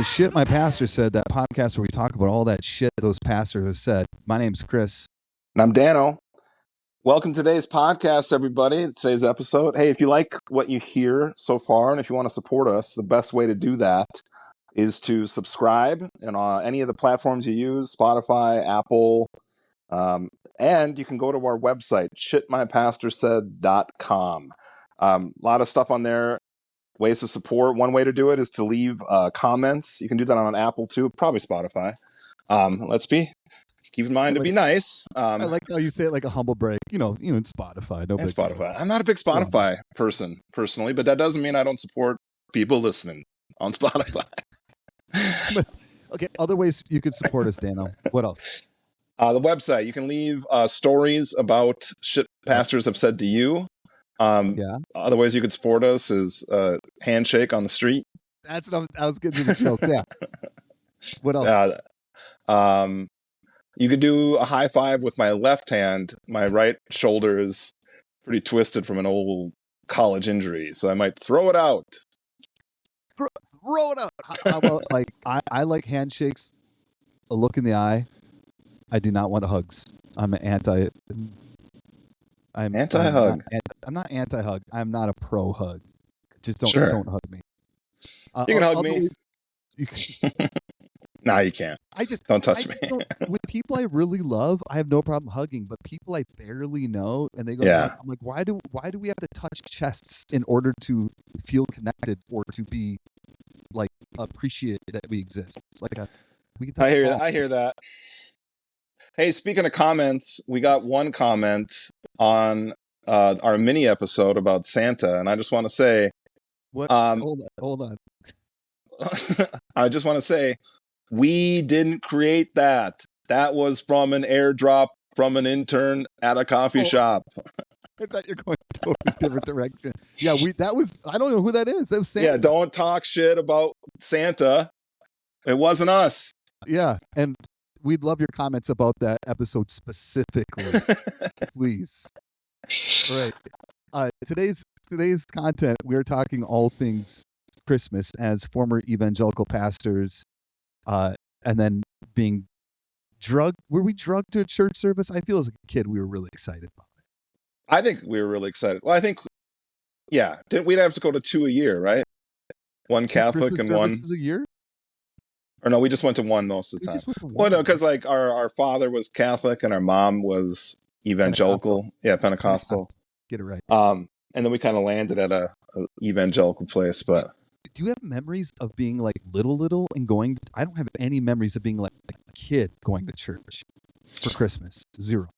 to Shit My Pastor Said, that podcast where we talk about all that shit those pastors have said. My name's Kris. And I'm Dano. Welcome to today's podcast, everybody. Today's episode. Hey, if you like what you hear so far, and if you want to support us, the best way to do that is to subscribe on any of the platforms you use, Spotify, Apple, and you can go to our website, shitmypastorsaid.com. A lot of stuff on there. Ways to support. One way to do it is to leave comments. You can do that on Apple too, probably Spotify. Let's keep in mind to be nice. I like how you say it like a humble break. You know, Spotify. No, and Spotify. I'm not a big Spotify person personally, but that doesn't mean I don't support people listening on Spotify. Okay, other ways you could support us, Dano. What else? The website. You can leave stories about shit pastors have said to you. Other ways you could support us is handshake on the street. That's what I was getting to the joke. Yeah. What else? You could do a high five with my left hand. My right shoulder is pretty twisted from an old college injury, so I might throw it out. Throw it out. How about I like handshakes, a look in the eye. I do not want hugs. I'm anti-hug. I'm not anti-hug. I'm not a pro-hug. Just don't hug me. You can hug me. No, you can't. Don't touch me. With people I really love, I have no problem hugging. But people I barely know, and they go, I'm like, why do we have to touch chests in order to feel connected or to be like appreciate that we exist? It's like we can touch I hear that. Hey, speaking of comments, we got one comment on our mini episode about Santa, and I just want to say, what? Hold on. I just want to say, we didn't create that. That was from an airdrop from an intern at a coffee shop. I thought you're going a totally different direction. Yeah, I don't know who that is. That was Santa. Yeah, don't talk shit about Santa. It wasn't us. Yeah, and we'd love your comments about that episode specifically, please. All right. Today's content, we're talking all things Christmas as former evangelical pastors, and then being drugged. Were we drugged to a church service? I feel as a kid we were really excited about it. I think we were really excited. Well, I think, yeah, we'd have to go to 2 a year, right? One Catholic Christmas and one a year. Or no, we just went to one most of the time. Well, no, because like our father was Catholic and our mom was evangelical. Pentecostal. Get it right. And then we kind of landed at a evangelical place. But do you have memories of being like little and going? I don't have any memories of being like a kid going to church for Christmas. Zero.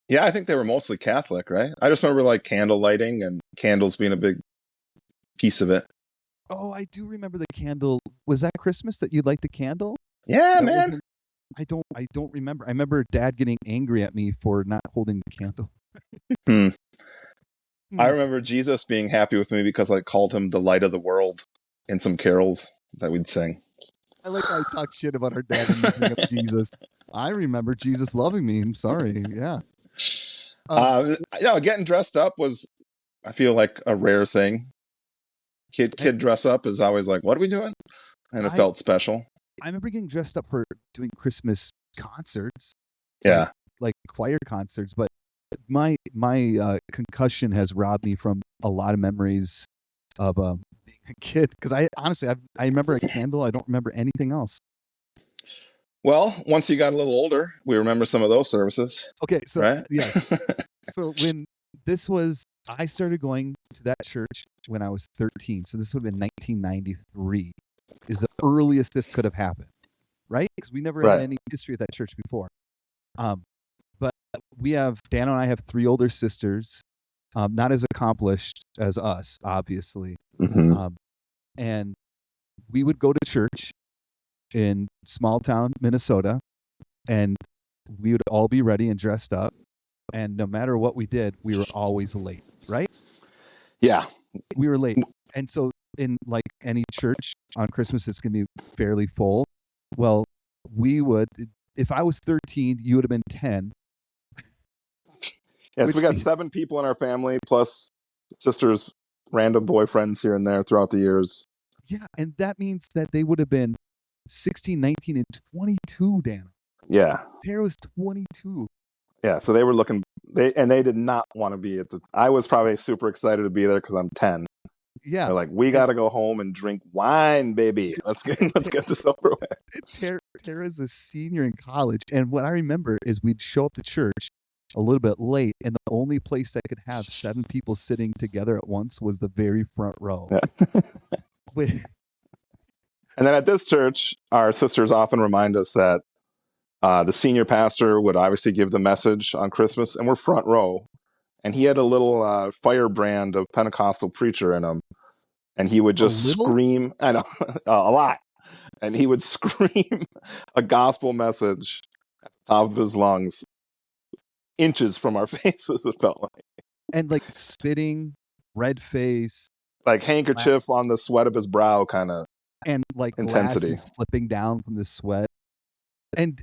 Yeah, I think they were mostly Catholic, right? I just remember like candle lighting and candles being a big piece of it. Oh, I do remember the candle. Was that Christmas that you liked the candle? Yeah, man. I don't remember. I remember Dad getting angry at me for not holding the candle. I remember Jesus being happy with me because I called him the light of the world in some carols that we'd sing. I like how I talk shit about our dad and bring up Jesus. I remember Jesus loving me. I'm sorry. Yeah. Getting dressed up was, I feel like, a rare thing. Kid dress up is always like, what are we doing? And it felt special. I remember getting dressed up for doing Christmas concerts. Yeah. Like choir concerts. But my concussion has robbed me from a lot of memories of being a kid. Because I remember a candle. I don't remember anything else. Well, once you got a little older, we remember some of those services. Okay. So, right? Yes. So when I started going to that church when I was 13. So this would have been 1993 is the earliest this could have happened, right? Because we never had any history of that church before. But Dano and I have 3 older sisters, not as accomplished as us, obviously. Mm-hmm. And we would go to church in small town Minnesota, and we would all be ready and dressed up. And no matter what we did, we were always late, right? Yeah. We were late. And so in like any church on Christmas, it's going to be fairly full. Well, if I was 13, you would have been 10. Yes, we got 7 people in our family, plus sisters, random boyfriends here and there throughout the years. Yeah, and that means that they would have been 16, 19, and 22, Dano. Yeah. Tara was 22. Yeah. So they were looking, they did not want to be at the, I was probably super excited to be there because I'm 10. Yeah. They're like, we got to go home and drink wine, baby. Let's get this over with. Tara's a senior in college. And what I remember is we'd show up to church a little bit late, and the only place that could have 7 people sitting together at once was the very front row. Yeah. And then at this church, our sisters often remind us that the senior pastor would obviously give the message on Christmas, and we're front row. And he had a little firebrand of Pentecostal preacher in him. And he would just scream, I know, a lot. And he would scream a gospel message at the top of his lungs, inches from our faces, it felt like. And like spitting, red face. Like handkerchief on the sweat of his brow kind of. And like intensity slipping down from the sweat. And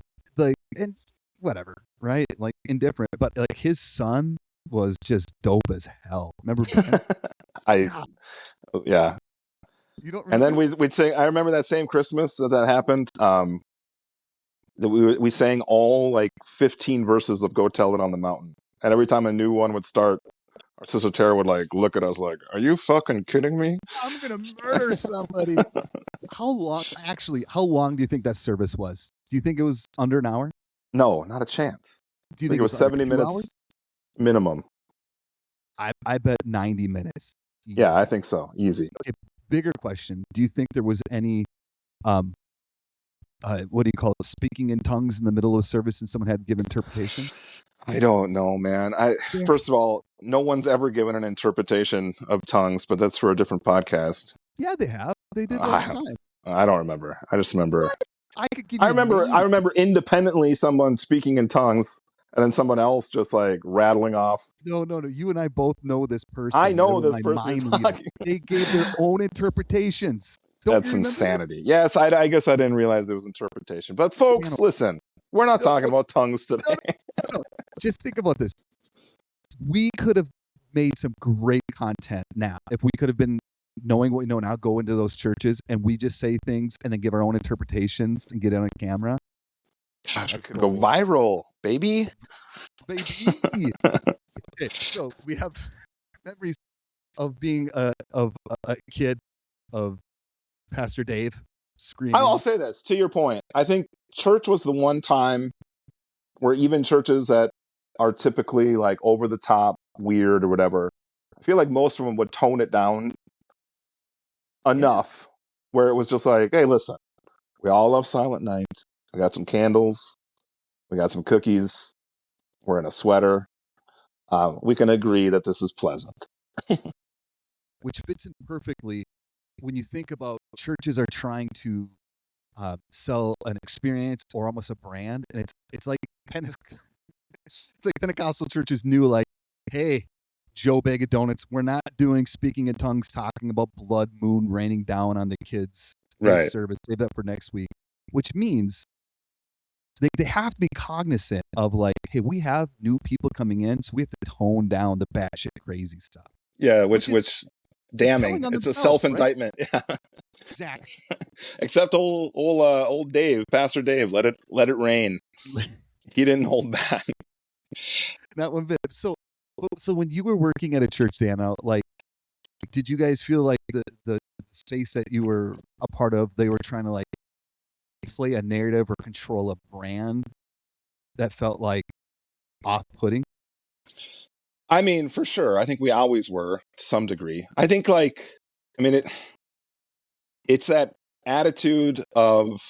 whatever, right? Like indifferent. But like his son was just dope as hell. Remember Ben? Yeah. You don't remember? And then we'd sing. I remember that same Christmas that happened. That we sang all like 15 verses of "Go Tell It on the Mountain," and every time a new one would start, our sister Tara would like look at us like, "Are you fucking kidding me? I'm gonna murder somebody." How long do you think that service was? Do you think it was under an hour? No, not a chance. Do you think it was 70 minutes hours? minimum? I bet 90 minutes. Easy. Yeah, I think so. Easy. Okay, bigger question. Do you think there was any what do you call it? Speaking in tongues in the middle of service and someone had to give interpretation? I don't know, man. First of all, no one's ever given an interpretation of tongues, but that's for a different podcast. Yeah, they have. They did all the time. I don't remember. I just remember. What? I remember independently someone speaking in tongues and then someone else just like rattling off. No. You and I both know this person. I know this person. They gave their own interpretations. That's insanity. Yes, I guess I didn't realize there was interpretation. But folks, listen, we're not talking about tongues today. No. Just think about this. We could have made some great content now if we could have been knowing what we know now, go into those churches and we just say things and then give our own interpretations and get it on camera. Gosh, it could go viral, baby. Okay, so we have memories of being a kid of Pastor Dave screaming. I'll say this to your point. I think church was the one time where even churches that are typically like over the top, weird or whatever, I feel like most of them would tone it down enough where it was just like, hey, listen, we all love Silent Night. We got some candles. We got some cookies. We're in a sweater. We can agree that this is pleasant. Which fits in perfectly when you think about churches are trying to sell an experience or almost a brand, and it's like Pentecostal churches knew, like, hey, Joe Bag of Donuts, we're not doing speaking in tongues, talking about blood moon raining down on the kids' service. Save that for next week, which means they have to be cognizant of like, hey, we have new people coming in, so we have to tone down the batshit crazy stuff. Yeah, which damning. It's a self-indictment. Right? Yeah, exactly. Except old Dave, Pastor Dave, let it rain. He didn't hold back. Not one bit. So when you were working at a church, Dano, like, did you guys feel like the space that you were a part of, they were trying to like play a narrative or control a brand that felt like off-putting? I mean, for sure. I think we always were to some degree. I think it's that attitude of,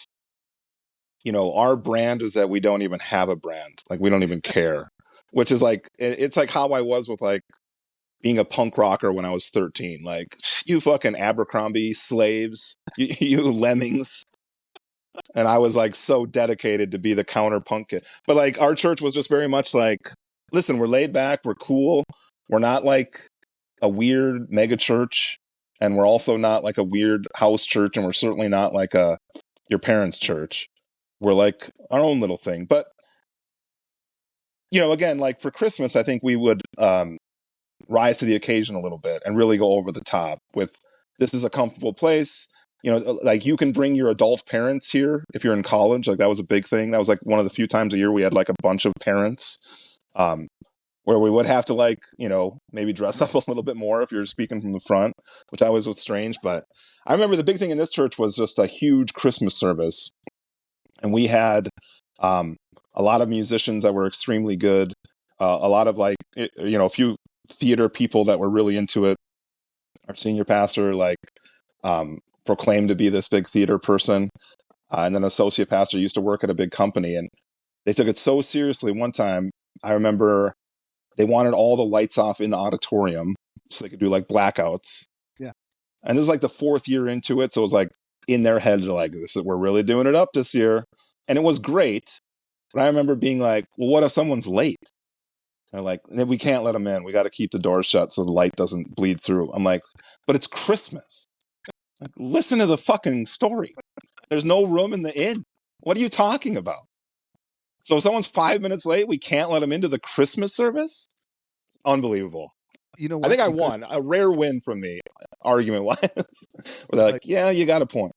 our brand is that we don't even have a brand. Like, we don't even care, which is like, it's like how I was with like being a punk rocker when I was 13. Like, you fucking Abercrombie slaves, you lemmings. And I was like so dedicated to be the counter punk kid. But like our church was just very much like, listen, we're laid back, we're cool. We're not like a weird mega church. And we're also not like a weird house church. And we're certainly not like your parents' church. We're like our own little thing. But, again, like for Christmas, I think we would rise to the occasion a little bit and really go over the top with, this is a comfortable place. like you can bring your adult parents here if you're in college. Like that was a big thing. That was like one of the few times a year we had like a bunch of parents, where we would have to like, maybe dress up a little bit more if you're speaking from the front, which I always was strange. But I remember the big thing in this church was just a huge Christmas service. And we had a lot of musicians that were extremely good, a lot of like, a few theater people that were really into it. Our senior pastor, like, proclaimed to be this big theater person. And then associate pastor used to work at a big company, and they took it so seriously. One time, I remember they wanted all the lights off in the auditorium so they could do like blackouts. Yeah. And this is like the 4th year into it. So it was like in their heads, they're like, we're really doing it up this year. And it was great. But I remember being like, well, what if someone's late? They're like, we can't let them in. We got to keep the doors shut so the light doesn't bleed through. I'm like, but it's Christmas. Like, listen to the fucking story. There's no room in the inn. What are you talking about? So if someone's 5 minutes late, we can't let them into the Christmas service? Unbelievable. You know what? I think I won. A rare win from me, argument-wise. Where they're like, yeah, you got a point.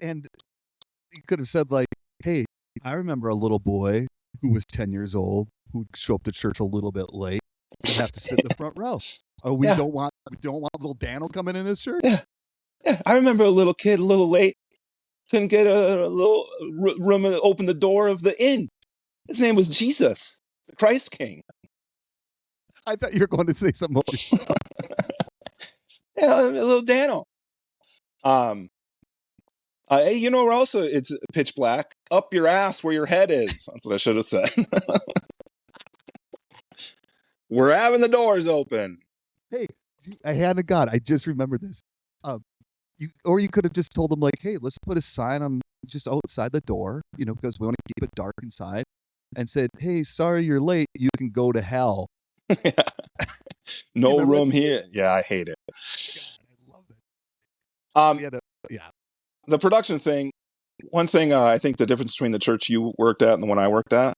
And you could have said like, hey, I remember a little boy who was 10 years old who'd show up to church a little bit late and have to sit in the front row. Oh, we don't want little Dano coming in this church? Yeah. Yeah, I remember a little kid, a little late, couldn't get a little room to open the door of the inn. His name was Jesus, the Christ King. I thought you were going to say something about yourself. Yeah, a little Dano. Hey, we're also, it's pitch black. Up your ass where your head is. That's what I should have said. We're having the doors open. Hey, I hand to God, I just remembered this. You could have just told them like, hey, let's put a sign on just outside the door, because we want to keep it dark inside, and said, hey, sorry you're late. You can go to hell. No room here. Yeah, I hate it. God, I love it. The production thing. One thing I think the difference between the church you worked at and the one I worked at,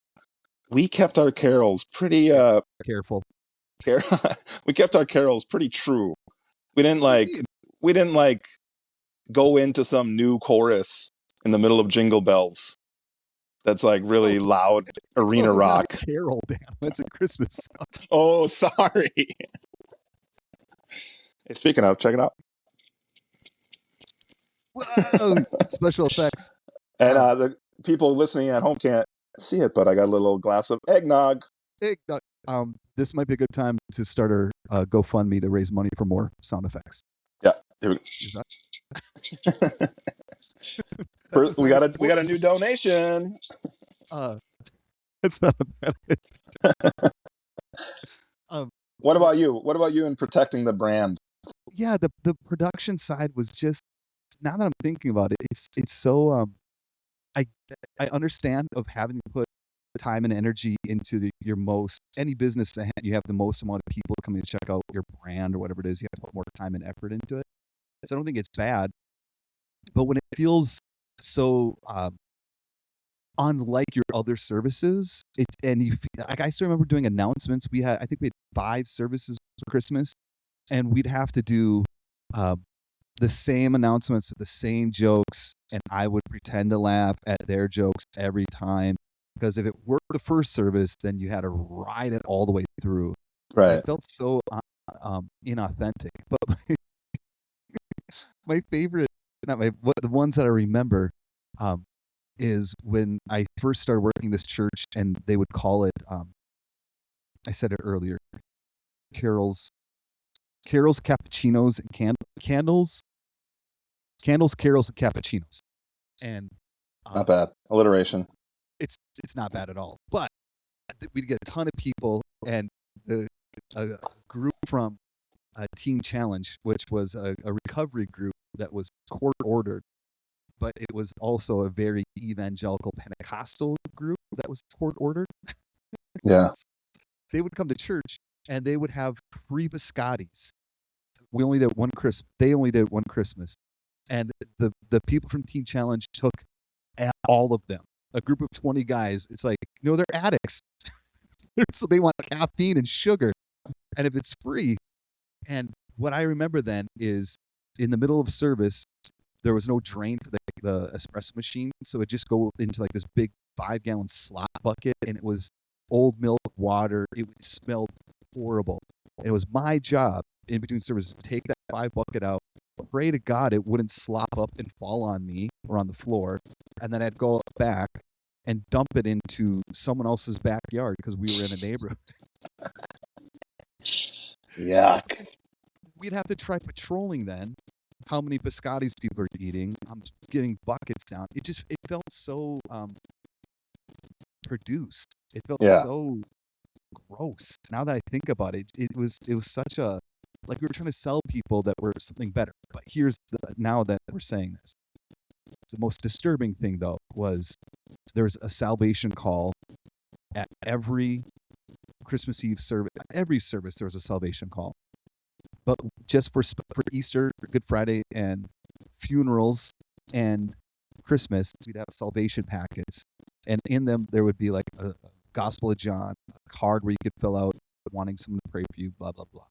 we kept our carols pretty careful. We kept our carols pretty true. We didn't like go into some new chorus in the middle of Jingle Bells. That's like really loud arena rock. Not a carol, damn. That's a Christmas song. Oh, sorry. Hey, speaking of, check it out. Whoa, special effects. And the people listening at home can't see it, but I got a little glass of eggnog. This might be a good time to start our GoFundMe to raise money for more sound effects. Yeah, here we go. we got a new donation. That's not a bad. What about you? What about you in protecting the brand? Yeah, the production side was just, now that I'm thinking about it, it's so I understand of having to put time and energy into any business that you have the most amount of people coming to check out your brand or whatever it is. You have to put more time and effort into it. So I don't think it's bad, but when it feels so unlike your other services, I still remember doing announcements. I think we had 5 services for Christmas, and we'd have to do the same announcements with the same jokes, and I would pretend to laugh at their jokes every time, because if it were the first service, then you had to ride it all the way through. Right. It felt so inauthentic. But my favorite, the ones that I remember, is when I first started working this church, and they would call it, I said it earlier, carols, cappuccinos, and candles, carols, and cappuccinos. And not bad. Alliteration. It's not bad at all. But we'd get a ton of people, and a group from Teen Challenge, which was a recovery group that was court ordered, but it was also a very evangelical Pentecostal group that was court ordered. Yeah. They would come to church, and they would have free biscottis. We only did one Christmas. They only did one Christmas. And the people from Teen Challenge took all of them. A group of 20 guys. It's like, they're addicts. So they want caffeine and sugar. And if it's free. And what I remember then is, in the middle of service, there was no drain for the espresso machine, so it just go into like this big 5-gallon slop bucket, and it was old milk water. It smelled horrible. And it was my job in between services to take that 5 bucket out, pray to God it wouldn't slop up and fall on me or on the floor, and then I'd go back and dump it into someone else's backyard because we were in a neighborhood. Yuck. We'd have to try patrolling then. How many biscottis people are eating? I'm getting buckets down. It felt so produced. It felt so gross. Now that I think about it, it was such a, like we were trying to sell people that we're something better. But here's now that we're saying this. The most disturbing thing though was there was a salvation call at every Christmas Eve service. Every service there was a salvation call. But just for Easter, Good Friday, and funerals and Christmas, we'd have salvation packets. And in them, there would be like a Gospel of John, a card where you could fill out wanting someone to pray for you, blah, blah, blah.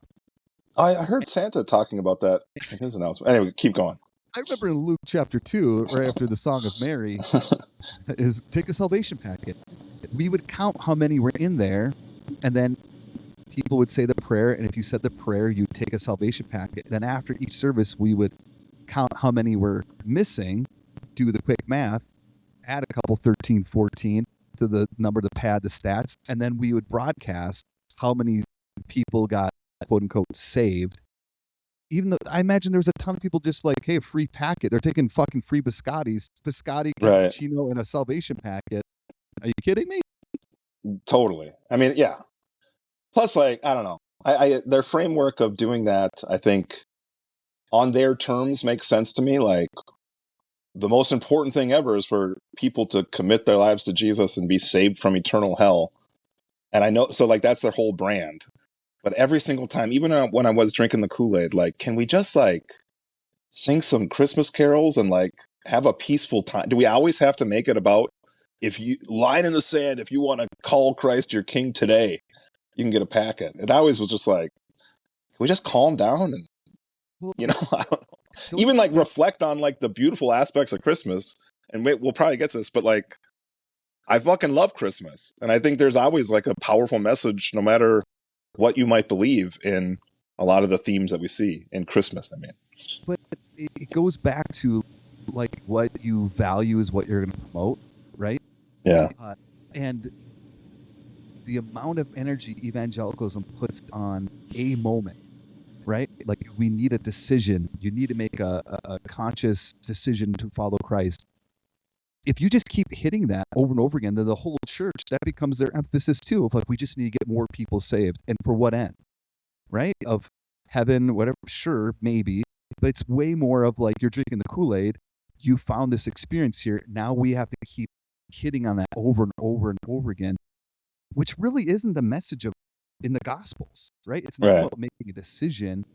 I heard Santa talking about that in his announcement. Anyway, keep going. I remember in Luke chapter 2, right after the Song of Mary, is take a salvation packet. We would count how many were in there, and then people would say the prayer, and if you said the prayer, you'd take a salvation packet. Then after each service, we would count how many were missing, do the quick math, add a couple 13, 14 to the number to pad the stats, and then we would broadcast how many people got, quote unquote, saved. Even though I imagine there was a ton of people just like, hey, a free packet. They're taking fucking free biscottis, biscotti, cappuccino, and a salvation packet. Are you kidding me? Totally. I mean, yeah. Plus, like, I don't know. Their framework of doing that, I think, on their terms makes sense to me. Like, the most important thing ever is for people to commit their lives to Jesus and be saved from eternal hell. And I know, so like, that's their whole brand. But every single time, even when I was drinking the Kool-Aid, like, can we just like sing some Christmas carols and like have a peaceful time? Do we always have to make it about, if you line in the sand, if you want to call Christ your king today, you can get a packet? It always was just like, can we just calm down and, you know, I don't know. Even like reflect on like the beautiful aspects of Christmas. And we'll probably get to this, but like, I fucking love Christmas. And I think there's always like a powerful message, no matter what you might believe in a lot of the themes that we see in Christmas. I mean, but it goes back to like what you value is what you're going to promote, right? Yeah. And the amount of energy evangelicalism puts on a moment, right? Like, we need a decision. You need to make a conscious decision to follow Christ. If you just keep hitting that over and over again, then the whole church, that becomes their emphasis too, of like, we just need to get more people saved. And for what end? Right? Of heaven, whatever, sure, maybe. But it's way more of like, you're drinking the Kool-Aid, you found this experience here, now we have to keep hitting on that over and over and over again, which really isn't the message of in the Gospels, right? It's not about making a decision.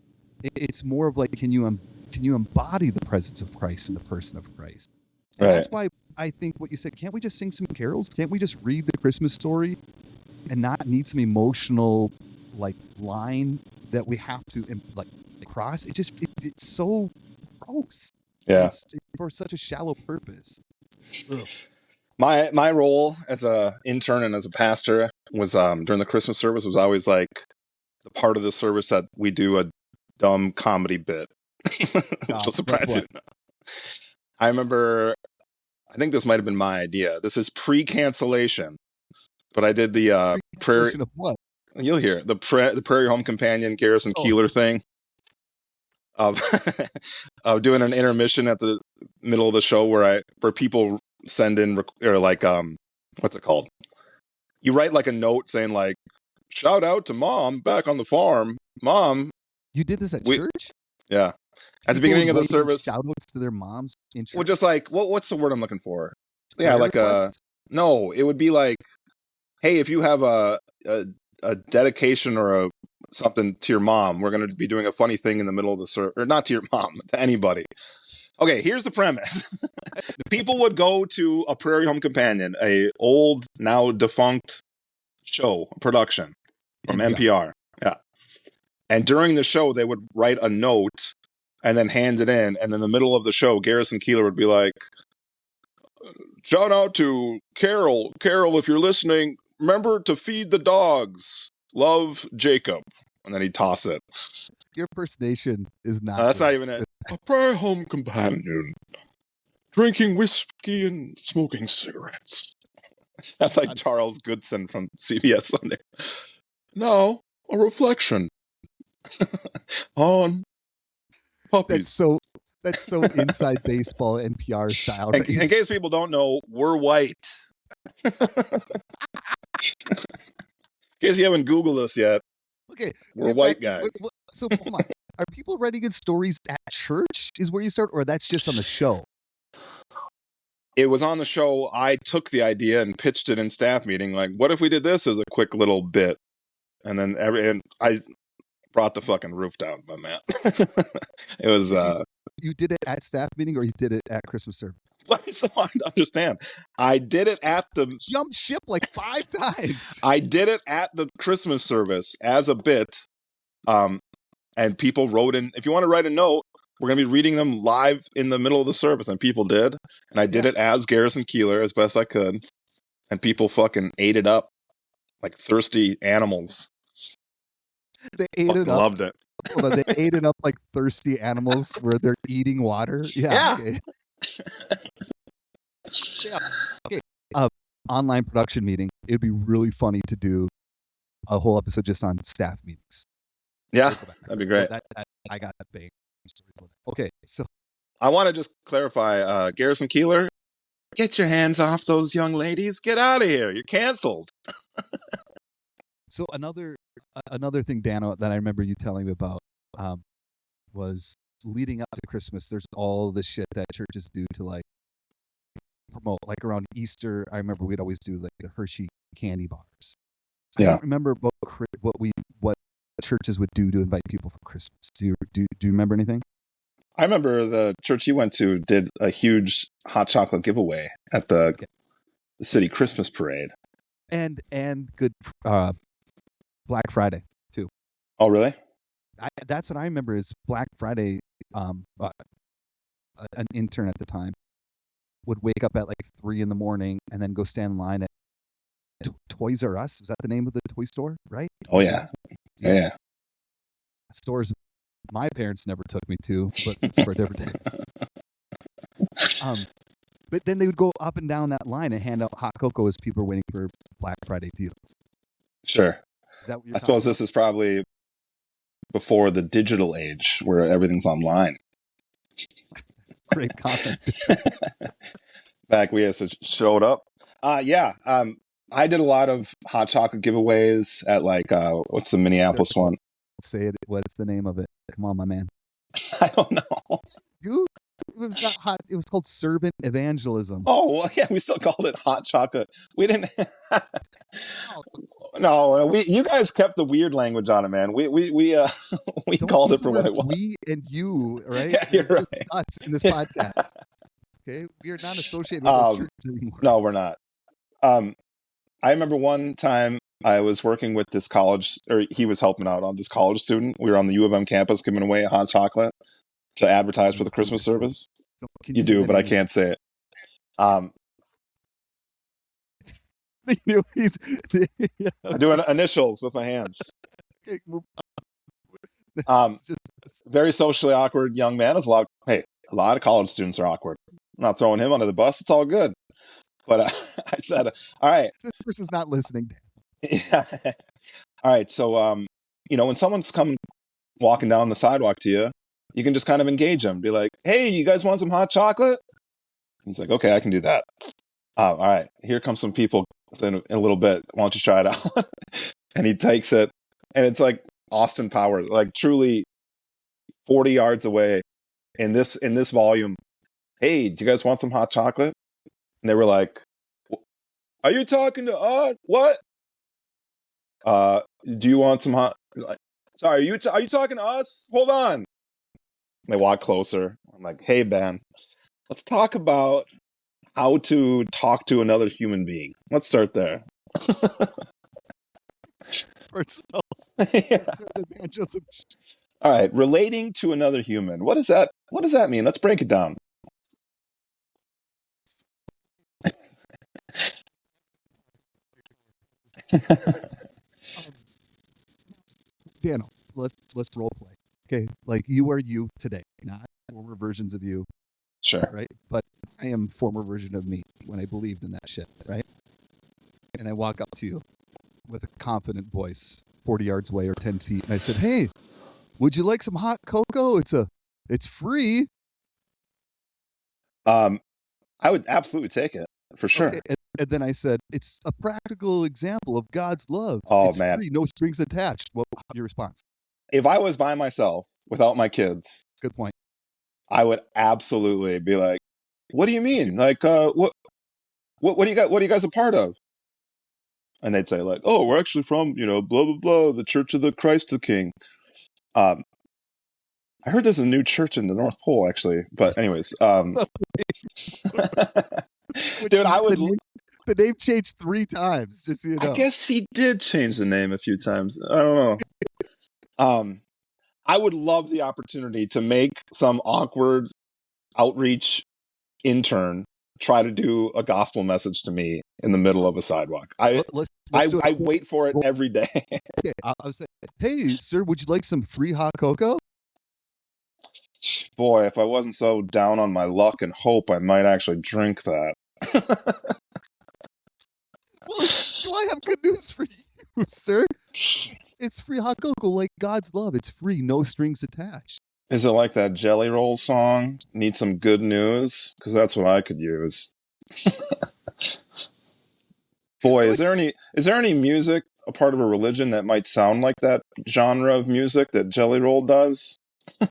It's more of like, can you embody the presence of Christ in the person of Christ? And that's why I think what you said, can't we just sing some carols? Can't we just read the Christmas story and not need some emotional like line that we have to like cross? It's so gross. Yeah. It's for such a shallow purpose. Ugh. My role as a intern and as a pastor was during the Christmas service was always like the part of the service that we do a dumb comedy bit, which will surprise you. I remember, I think this might have been my idea. This is pre-cancellation, but I did the prayer. Of what? You'll hear the Prairie Home Companion Garrison Keillor thing of doing an intermission at the middle of the show where people send in or like what's it called? You write like a note saying like, shout out to Mom back on the farm. Mom, you did this at church? Yeah. At the beginning of the service, shout outs to their moms in church. Well, just like what's the word I'm looking for? Yeah, like no, it would be like, hey, if you have a dedication or something to your mom, we're going to be doing a funny thing in the middle of the service, or not to your mom, to anybody. Okay, here's the premise. People would go to a Prairie Home Companion, a old, now defunct show production from NPR. Yeah. And during the show, they would write a note and then hand it in. And in the middle of the show, Garrison Keillor would be like, shout out to Carol. Carol, if you're listening, remember to feed the dogs. Love, Jacob. And then he'd toss it. Your impersonation is not. That's not even it. A prayer home companion. Drinking whiskey and smoking cigarettes. That's like Charles Goodson from CBS Sunday. Now, a reflection on puppies. That's so inside baseball NPR style. In case people don't know, we're white. In case you haven't Googled us yet. Okay. We're white guys. So hold on. Are people writing good stories at church is where you start, or that's just on the show? It was on the show. I took the idea and pitched it in staff meeting. Like, what if we did this as a quick little bit? And then I brought the fucking roof down, my man. It was. You did it at staff meeting, or you did it at Christmas service? It's so hard to understand. I did it at the jumped ship like 5 times. I did it at the Christmas service as a bit, and people wrote in. If you want to write a note, we're going to be reading them live in the middle of the service, and people did. And I did it as Garrison Keillor as best I could, and people fucking ate it up like thirsty animals. They ate it up. Loved it. Hold on, they ate it up like thirsty animals where they're eating water. Yeah. Okay. Yeah. Okay. Online production meeting. It'd be really funny to do a whole episode just on staff meetings. Yeah, that'd be great. I got that big. Okay, so I want to just clarify, Garrison Keillor, get your hands off those young ladies. Get out of here. You're canceled. So another thing, Dano, that I remember you telling me about was leading up to Christmas. There's all this shit that churches do to like promote, like around Easter. I remember we'd always do like the Hershey candy bars. I don't remember what churches would do to invite people for Christmas. Do you remember anything? I remember the church you went to did a huge hot chocolate giveaway at the city Christmas parade, and good Black Friday too. Oh, really? That's what I remember is Black Friday. An intern at the time would wake up at like 3 a.m. and then go stand in line at Toys R Us. Is that the name of the toy store? Right? Oh yeah. Yeah. Stores my parents never took me to, but it's for a different day. But then they would go up and down that line and hand out hot cocoa as people were waiting for Black Friday deals. Sure. Is that what you're I suppose this is probably before the digital age where everything's online. Great comment. Back we showed up. I did a lot of hot chocolate giveaways at like what's the Minneapolis one? Say it. What's the name of it? Come on, my man. I don't know. Dude, it was not hot. It was called servant evangelism. Oh, well, yeah, we still called it hot chocolate. We didn't. No, you guys kept the weird language on it, man. We called it for what it was. We and you, right? Yeah, you're right. Us in this podcast. Okay, we are not associated with this church anymore. No, we're not. I remember one time I was working with this college, or he was helping out on this college student. We were on the U of M campus giving away a hot chocolate to advertise for the Christmas service. You do, but I can't say it. I'm doing initials with my hands. Very socially awkward young man. A lot of college students are awkward. I'm not throwing him under the bus. It's all good. But I said, all right. This person's not listening. Yeah. All right. So, when someone's walking down the sidewalk to you, you can just kind of engage them. Be like, hey, you guys want some hot chocolate? He's like, okay, I can do that. All right. Here comes some people in a little bit. Why don't you try it out? And he takes it. And it's like Austin Powers, like truly 40 yards away in this volume. Hey, do you guys want some hot chocolate? And they were like, are you talking to us? What? Do you want some hot? Sorry, are you talking to us? Hold on. And they walk closer. I'm like, hey, Ben, let's talk about how to talk to another human being. Let's start there. All right, relating to another human. What does that mean? Let's break it down. Um, Dano, let's role play. Okay, like you are you today, not former versions of you, Sure. right? But I am former version of me when I believed in that shit, right? And I walk up to you with a confident voice, 40 yards away or 10 feet, and I said, "Hey, would you like some hot cocoa? It's free." I would absolutely take it for Okay, sure. and then I said, "It's a practical example of God's love. Oh It's man, free, no strings attached." What your response? if I was by myself without my kids, Good point. I would absolutely be like, "What do you What's your- mean? Like, what do you got? What are you guys a part of?" And they'd say like, "Oh, we're actually from blah blah blah, the Church of the Christ the King." Um, I heard there's a new church in the North Pole actually, but anyways, dude, I would. The name changed 3 times, just so you I know. guess he did change the name a few times. I don't know. Um, I would love the opportunity to make some awkward outreach intern try to do a gospel message to me in the middle of a sidewalk. Let's do I it. wait for it every day. Okay, I was saying, "Hey, sir, would you like some free hot cocoa?" Boy, if I wasn't so down on my luck and hope, I might actually drink that. Well, do I have good news for you, sir? It's free hot cocoa, like God's love. It's free, no strings attached. Is it like that Jelly Roll song? Need some good news? Because that's what I could use. Boy, Like, is there any music, a part of a religion that might sound like that genre of music that Jelly Roll does? like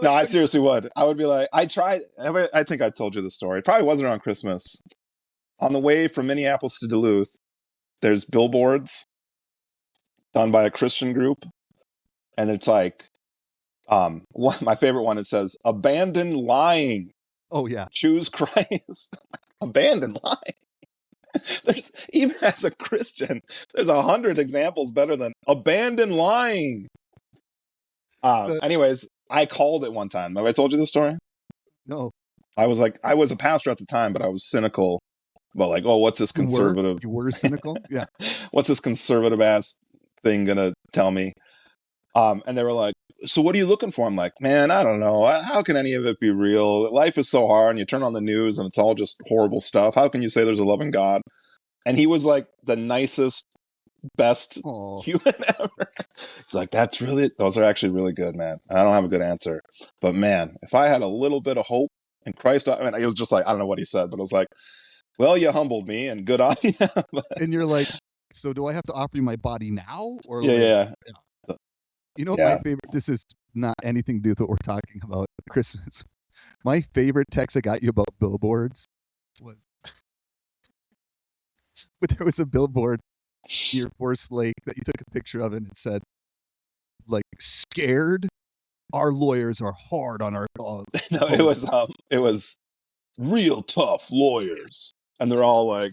No, I when you, seriously would. I would be like, I tried. I think I told you the story. It probably wasn't around Christmas. On the way from Minneapolis to Duluth, there's billboards done by a Christian group, and it's like, my favorite one. It says, "Abandon lying, oh yeah, choose Christ." Abandon lying. There's even as a Christian, there's 100 examples better than abandon lying. the, Anyways, I called it one time. Have I told you the story? no, I was a pastor at the time, but I was cynical about like, oh, what's this conservative? you were cynical, yeah. What's this conservative ass thing gonna tell me? And they were like, so what are you looking for? I'm like, man, I don't know. How can any of it be real? Life is so hard, and you turn on the news and it's all just horrible stuff. How can you say there's a loving God? And he was like the nicest, best Oh, human ever. It's like, those are actually really good, man. I don't have a good answer. But man, if I had a little bit of hope in Christ, I mean, it was just like, I don't know what he said, but it was like, well, you humbled me and good on you. and you're like, so do I have to offer you my body now or Yeah, later? yeah, You know what my yeah. favorite? This is not anything to do with what we're talking about Christmas. My favorite text I got you about billboards was, but there was a billboard near Forest Lake that you took a picture of, and it said, like, "Scared? Our lawyers are hard on our." No, it was real tough lawyers, and they're all like,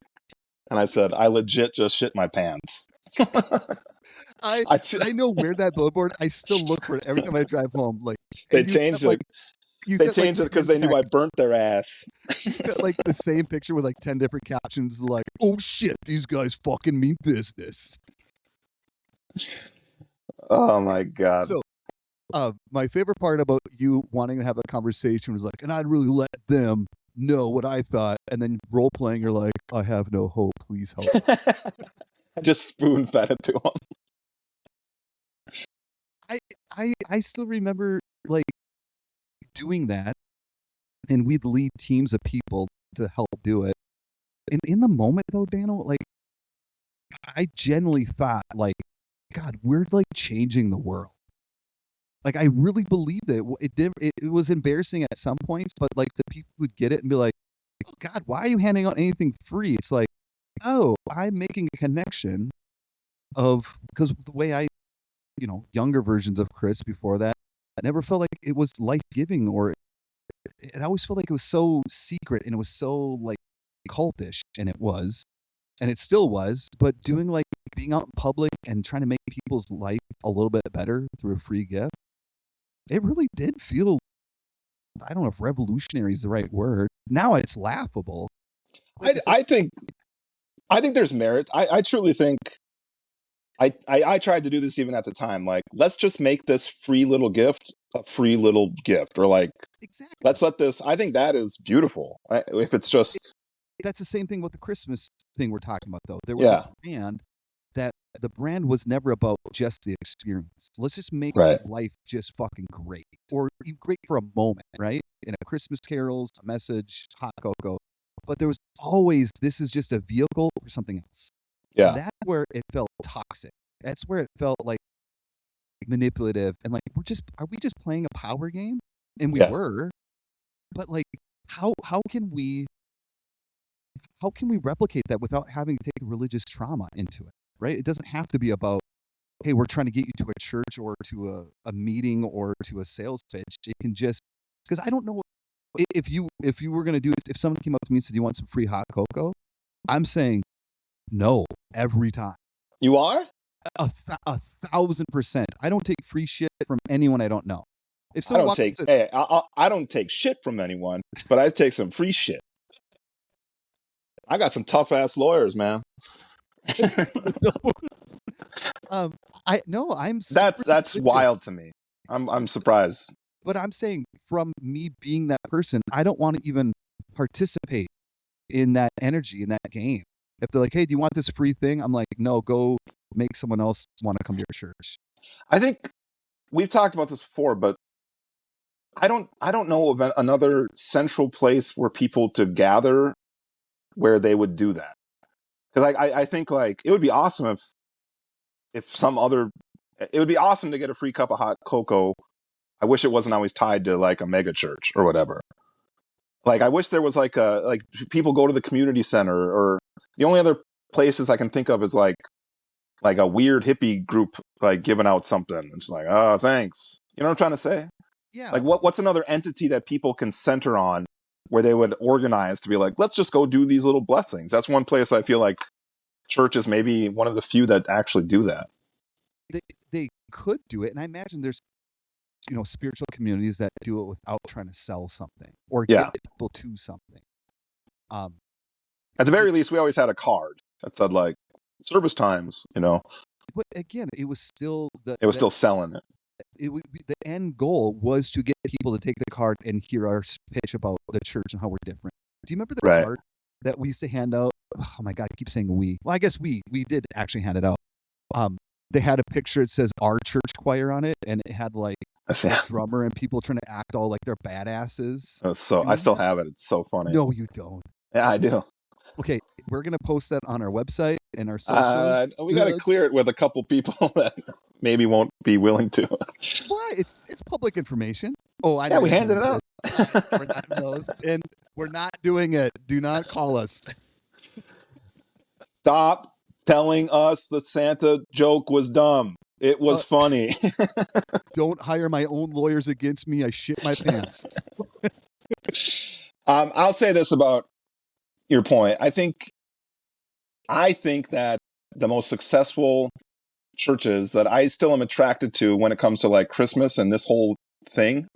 and I said, I legit just shit my pants. I I, I know where that billboard. I still look for it every time I drive home. Like, they and you said changed it. like you They said like changed it because 10 they knew I texts. burnt their ass. You said like the same picture with like 10 different captions, like, "Oh shit, these guys fucking mean business." Oh my god. So, my favorite part about you wanting to have a conversation was like, and I'd really let them know what I thought, and then role playing, you're like, "I have no hope. Please help." I just spoon fed it to them. I still remember like doing that, and we'd lead teams of people to help do it. And in the moment, though, Dano, like I genuinely thought, like, God, we're like changing the world. Like I really believed it. It did. It was embarrassing at some points, but like the people would get it and be like, "Oh, God, why are you handing out anything free?" It's like, oh, I'm making a connection of because the way younger versions of Kris before that, I never felt like it was life giving or it always felt like it was so secret and it was so like cultish, and it was, and it still was. But doing like being out in public and trying to make people's life a little bit better through a free gift, it really did feel, I don't know if revolutionary is the right word. Now it's laughable. I think there's merit. I truly think I tried to do this even at the time. Like, let's just make this free little gift a free little gift, or like, exactly. let's let this. I think that is beautiful. If it's just that's the same thing with the Christmas thing we're talking about, though. There was a brand that the brand was never about just the experience. Let's just make life just fucking great, or great for a moment, right? In a Christmas carols, a message, hot cocoa. But there was always, this is just a vehicle for something else. Yeah. And that's where it felt toxic. That's where it felt like manipulative, and like, are we just playing a power game? And we were, but like, how can we replicate that without having to take religious trauma into it, right? It doesn't have to be about, hey, we're trying to get you to a church or to a meeting or to a sales pitch. It can just, because I don't know if you were going to do it, if someone came up to me and said, you want some free hot cocoa? I'm saying no every time. You are? 1,000%. I don't take free shit from anyone I don't know. If I don't take shit from anyone, but I take some free shit. I got some tough ass lawyers, man. That's wild to me. I'm surprised. But I'm saying, from me being that person, I don't want to even participate in that energy, in that game. If they're like, hey, do you want this free thing? I'm like, no, go make someone else want to come to your church. I think we've talked about this before, but I don't know of another central place where people to gather where they would do that. Because I think, like, it would be awesome it would be awesome to get a free cup of hot cocoa. I wish it wasn't always tied to like a mega church or whatever. Like, I wish there was like people go to the community center, or the only other places I can think of is like a weird hippie group, like, giving out something. It's like, oh, thanks. You know what I'm trying to say? Yeah. Like, what's another entity that people can center on where they would organize to be like, let's just go do these little blessings? That's one place I feel like church is maybe one of the few that actually do that. They could do it. And I imagine there's, spiritual communities that do it without trying to sell something or get people to something. At the very least, we always had a card that said, like, service times, But again, it was still still selling it. The end goal was to get people to take the card and hear our pitch about the church and how we're different. Do you remember the card that we used to hand out? Oh my God, I keep saying we. Well, I guess we did actually hand it out. They had a picture, it says our church choir on it, and it had like a drummer and people trying to act all like they're badasses. I still have it. It's so funny. No, you don't. Yeah, I do. Okay, we're going to post that on our website and our socials. We got to clear it with a couple people that maybe won't be willing to. Why? It's public information. Oh, I know. Yeah, we handed it out. We're not those, and we're not doing it. Do not call us. Stop telling us the Santa joke was dumb. It was funny. Don't hire my own lawyers against me. I shit my pants. I'll say this about your point. I think that the most successful churches that I still am attracted to when it comes to like Christmas and this whole thing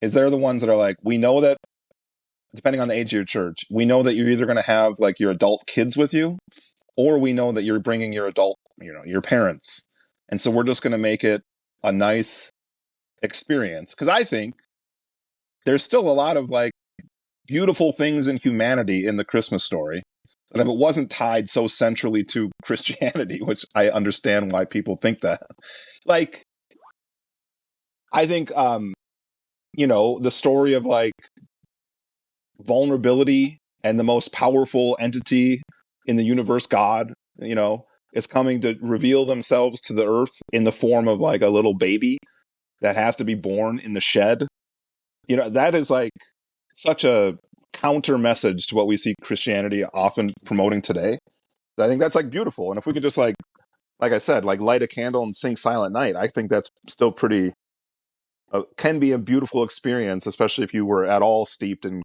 is they're the ones that are like, we know that, depending on the age of your church, we know that you're either going to have like your adult kids with you, or we know that you're bringing your adult, your parents. And so we're just going to make it a nice experience. Because I think there's still a lot of like beautiful things in humanity in the Christmas story. And if it wasn't tied so centrally to Christianity, which I understand why people think that, like, I think, the story of like vulnerability and the most powerful entity in the universe, God, is coming to reveal themselves to the earth in the form of like a little baby that has to be born in the shed. That is like such a counter message to what we see Christianity often promoting today. I think that's like beautiful. And if we could just like I said, like light a candle and sing Silent Night, I think that's still pretty, can be a beautiful experience, especially if you were at all steeped in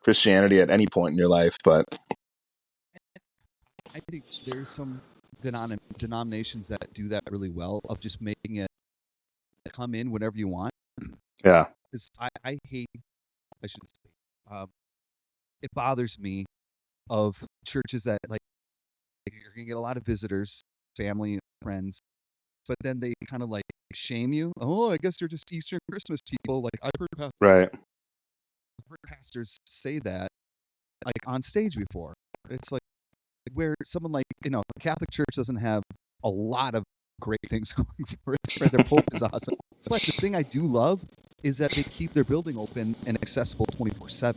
Christianity at any point in your life. But I think there's some denominations that do that really well of just making it come in whenever you want. Yeah. Because I hate, I shouldn't say, it bothers me of churches that like you're gonna get a lot of visitors, family, friends, but then they kind of like shame you. Oh, I guess you're just Easter and Christmas people. Like Right. I've heard pastors say that like on stage before. It's like where someone like the Catholic Church doesn't have a lot of great things going for it. Right? Their Pope is awesome, but the thing I do love is that they keep their building open and accessible 24/7,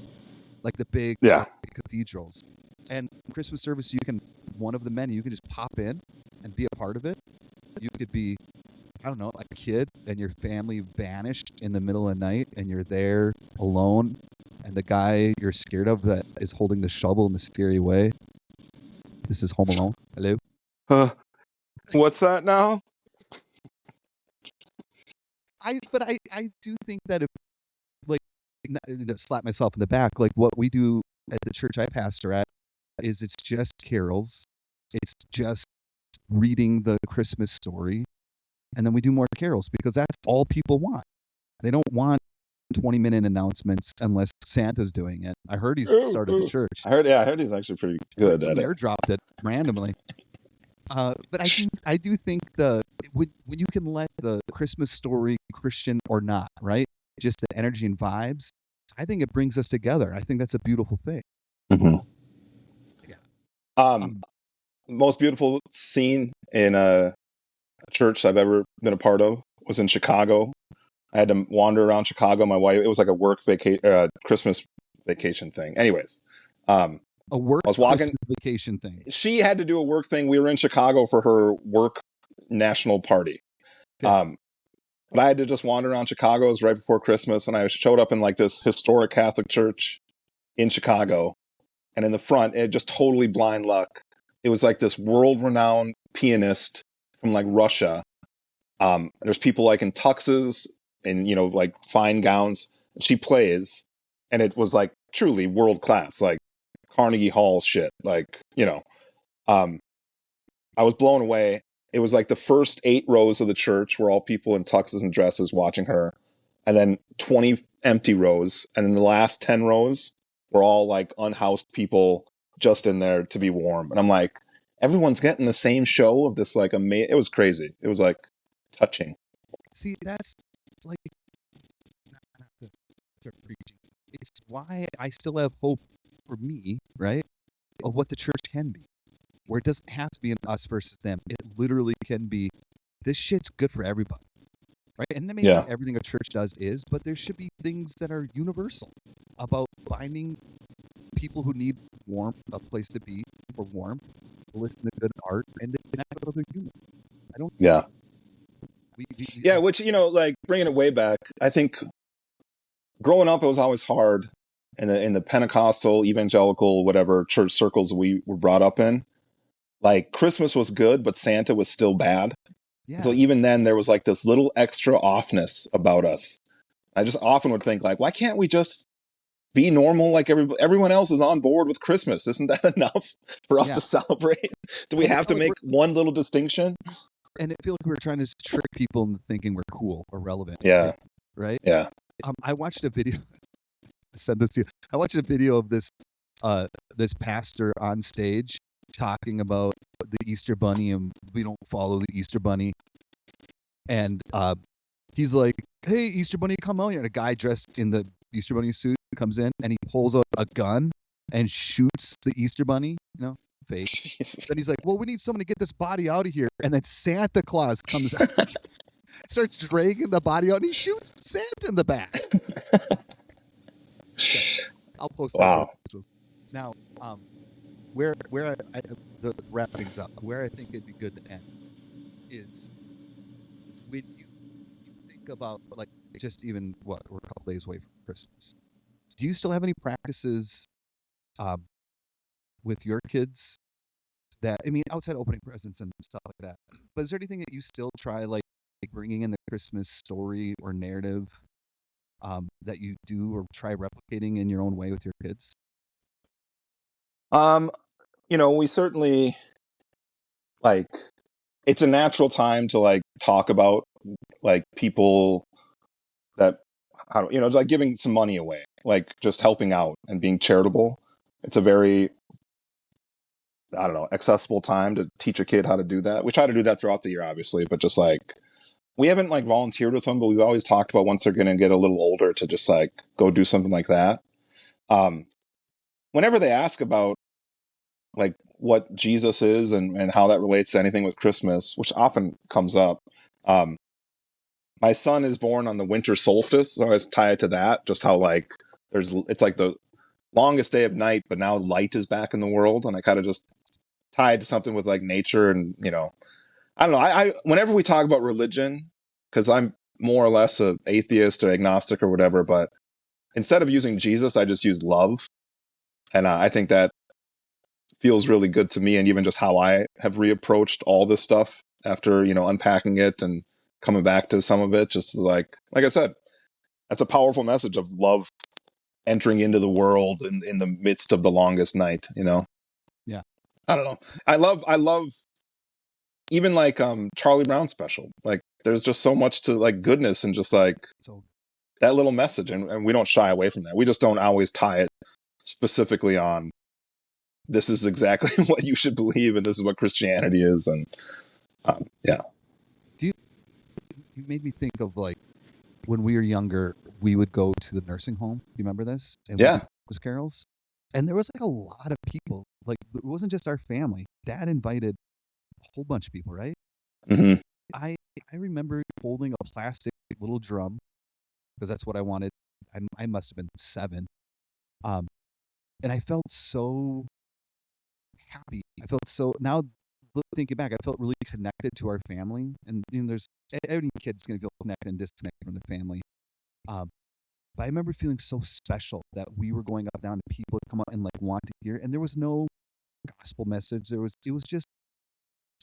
like the big Yeah. cathedrals. And Christmas service, you can one of the many. You can just pop in and be a part of it. You could be, I don't know, a kid and your family vanished in the middle of the night, and you're there alone, and the guy you're scared of that is holding the shovel in the scary way. This is Home Alone. Hello. What's that now? I do think that if like not slap myself in the back, like what we do at the church I pastor at is it's just carols, it's just reading the Christmas story, and then we do more carols because that's all people want. They don't want 20-minute announcements unless Santa's doing it. I heard he's started a church. I heard he's actually pretty good at it. Airdropped it randomly. But I do think when you can let the Christmas story, Christian or not, right? Just the energy and vibes, I think it brings us together. I think that's a beautiful thing. Mm-hmm. Yeah. Most beautiful scene in a church I've ever been a part of was in Chicago. I had to wander around Chicago. My wife, it was like a work Christmas vacation thing. Anyways, a work I was walking, Christmas vacation thing. She had to do a work thing. We were in Chicago for her work national party. Okay. But I had to just wander around Chicago. It was right before Christmas, and I showed up in like this historic Catholic church in Chicago. And in the front, it just totally blind luck. It was like this world-renowned pianist from like Russia. There's people like in tuxes and, like fine gowns. She plays, and it was like truly world class, like Carnegie Hall shit. Like, I was blown away. It was like the first 8 rows of the church were all people in tuxes and dresses watching her. And then 20 empty rows. And then the last 10 rows were all like unhoused people just in there to be warm. And I'm like, everyone's getting the same show of this like amazing. It was crazy. It was like touching. See, that's like it's why I still have hope for me, right? Of what the church can be. Where it doesn't have to be an us versus them. It literally can be this shit's good for everybody. Right? And maybe not everything a church does is, but there should be things that are universal about finding people who need warmth, a place to be for warmth, to listen to good art, and to connect with other humans. I don't. Yeah. Yeah, which like bringing it way back, I think growing up it was always hard in the Pentecostal, evangelical, whatever church circles we were brought up in. Like Christmas was good, but Santa was still bad. Yeah. So even then there was like this little extra offness about us. I just often would think like, why can't we just be normal like everyone else is on board with Christmas? Isn't that enough for us to celebrate? Do we have to make one little distinction? And I feel like we're trying to trick people into thinking we're cool or relevant. Yeah. Right? Yeah. I watched a video. I sent this to you. I watched a video of this pastor on stage talking about the Easter Bunny, and we don't follow the Easter Bunny. And he's like, "Hey, Easter Bunny, come out here!" And a guy dressed in the Easter Bunny suit comes in, and he pulls out a gun and shoots the Easter Bunny. Fake. Then he's like, "Well, we need someone to get this body out of here." And then Santa Claus comes out, starts dragging the body out, and he shoots Santa in the back. Okay. I'll post that. Wow. Now, where to wrap things up, where I think it'd be good to end is when you think about like just even we're a couple days away from Christmas. Do you still have any practices with your kids that, I mean, outside opening presents and stuff like that, but is there anything that you still try like bringing in the Christmas story or narrative that you do or try replicating in your own way with your kids? We certainly like it's a natural time to like talk about like people that like giving some money away, like just helping out and being charitable. It's a very, I don't know, accessible time to teach a kid how to do that. We try to do that throughout the year, obviously, but just like we haven't like volunteered with them, but we've always talked about once they're going to get a little older to just like go do something like that. Whenever they ask about like what Jesus is and how that relates to anything with Christmas, which often comes up, my son is born on the winter solstice, so I always tie it to that. Just how like it's like the longest day of night, but now light is back in the world, and I kind of just tie it to something with like nature, and I don't know. I whenever we talk about religion, because I'm more or less a atheist or agnostic or whatever, but instead of using Jesus, I just use love, and I think that feels really good to me, and even just how I have reapproached all this stuff after unpacking it and coming back to some of it, just like I said, that's a powerful message of love entering into the world in the midst of the longest night. Yeah. I don't know. I love even like Charlie Brown special. Like there's just so much to like goodness and just like that little message, and we don't shy away from that. We just don't always tie it specifically on this is exactly what you should believe and this is what Christianity is. And yeah. You made me think of like when we were younger, we would go to the nursing home. You remember this? And Yeah. we did Christmas carols. And there was like a lot of people. Like it wasn't just our family. Dad invited a whole bunch of people, right? Mm-hmm. I remember holding a plastic little drum because that's what I wanted. I must have been 7. And I felt so happy. I felt so now thinking back, I felt really connected to our family. And there's every kid's gonna feel connected and disconnected from the family. But I remember feeling so special that we were going up down to people to come up and like want to hear. And there was no gospel message. It was just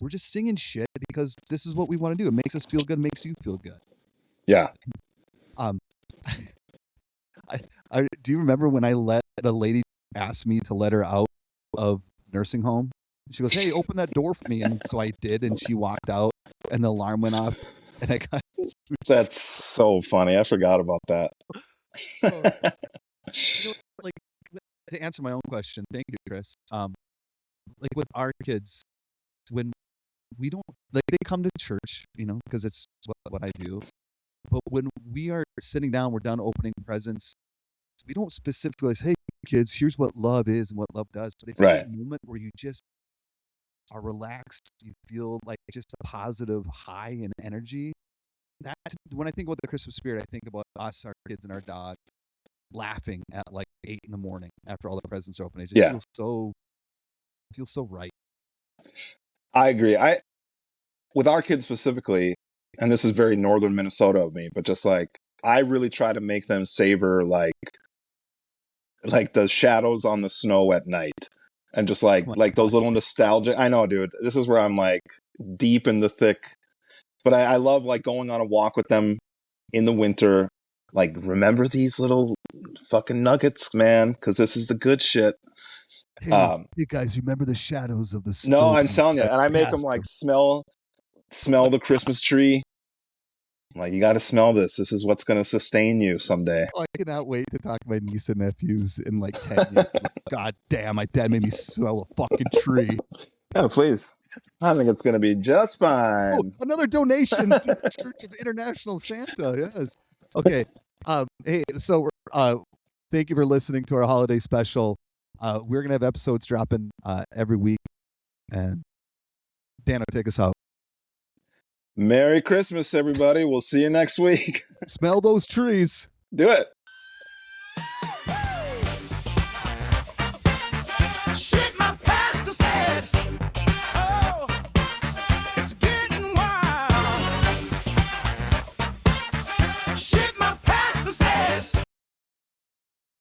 we're just singing shit because this is what we want to do. It makes us feel good. It makes you feel good. Yeah. I do you remember when I let a lady ask me to let her out of nursing home? She goes, "Hey, open that door for me," and so I did, and she walked out, and the alarm went off, and I got. That's so funny. I forgot about that. Like to answer my own question, thank you, Kris. Like with our kids, when we don't like they come to church, because it's what I do. But when we are sitting down, we're done opening presents. We don't specifically say, "Hey, kids, here's what love is and what love does." But it's right. that moment where you just are relaxed. You feel like just a positive high and energy. That when I think about the Christmas spirit, I think about us, our kids, and our dog laughing at like 8 in the morning after all the presents are open. It just feels so right. I agree. With our kids specifically, and this is very northern Minnesota of me, but just like I really try to make them savor like the shadows on the snow at night, and just like those little nostalgic. I know, dude. This is where I'm like deep in the thick, but I love like going on a walk with them in the winter. Like, remember these little fucking nuggets, man, because this is the good shit. Hey, you guys, remember the shadows of the snow? No, I'm telling you, and I make them like smell the Christmas tree. Like, you got to smell this. This is what's going to sustain you someday. Oh, I cannot wait to talk to my niece and nephews in like 10 years. God damn, my dad made me smell a fucking tree. Yeah, please. I think it's going to be just fine. Oh, another donation to the Church of International Santa. Yes. Okay. Hey, so thank you for listening to our holiday special. We're going to have episodes dropping every week. And Dano, take us out. Merry Christmas, everybody. We'll see you next week. Smell those trees. Do it.